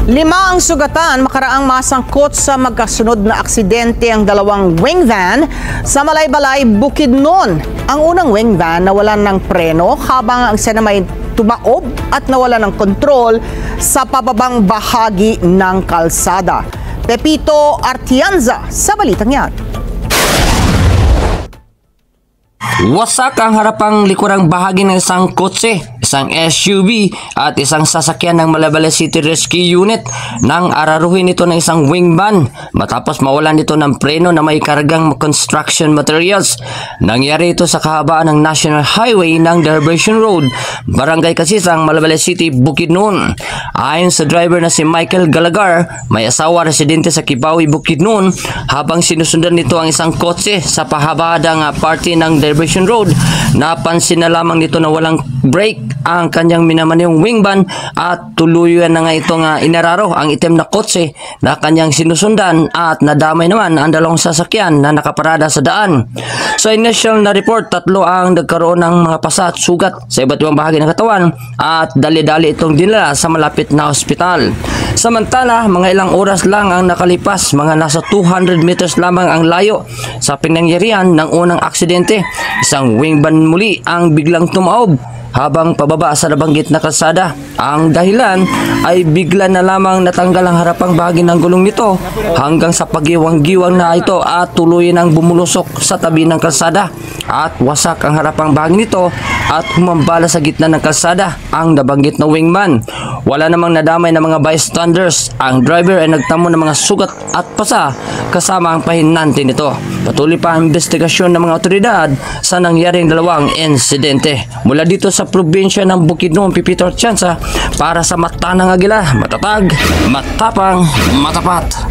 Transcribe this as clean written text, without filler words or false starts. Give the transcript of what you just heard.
5 ang sugatan makaraang masangkot sa magkasunod na aksidente ang dalawang wing van sa Malaybalay, Bukidnon. Ang unang wing van nawalan ng preno habang ang isa naman tumaob at nawalan ng kontrol sa pababang bahagi ng kalsada. Pepito Artianza sa balitang yan. Wasak ang harapang likurang bahagi ng isang kotse, isang SUV at isang sasakyan ng Malaybalay City Rescue Unit nang araruhin ito ng isang wing van matapos mawalan nito ng preno na may kargang construction materials. Nangyari ito sa kahabaan ng National Highway ng Diversion Road, Barangay Kasisang, Malaybalay City, Bukidnon. Ayon sa driver na si Michael Galagar, may asawa residente sa Kibawi, Bukidnon, habang sinusundan nito ang isang kotse sa pahabadang parte ng Diversion Road, napansin na lamang nito na walang brake ang kanyang minamanehong wing van at tuluyan na nga itong inararo ang itim na kotse na kanyang sinusundan at nadamay naman ang dalawang sasakyan na nakaparada sa daan. Sa initial na report, 3 ang nagkaroon ng mga pasa at sugat sa iba't ibang bahagi ng katawan at dali-dali itong dinala sa malapit na ospital. Samantala, mga ilang oras lang ang nakalipas, mga nasa 200 meters lamang ang layo sa pinangyarihan ng unang aksidente. Isang wing van muli ang biglang tumaob habang pababa sa nabanggit na kalsada. Ang dahilan ay bigla na lamang natanggal ang harapang bahagi ng gulong nito hanggang sa pagiwang-giwang na ito at tuluyan ang bumulusok sa tabi ng kalsada at wasak ang harapang bahagi nito at humambala sa gitna ng kalsada ang nabanggit na wingman. Wala namang nadamay na mga bystanders. Ang driver ay nagtamo ng mga sugat at pasa kasama ang pahinante nito. Patuloy pa ang investigasyon ng mga otoridad sa nangyaring dalawang insidente. Mula dito sa probinsya ng Bukidnon, Pepito Artianza para sa Mata ng Agila, matatag, matapang, matapat.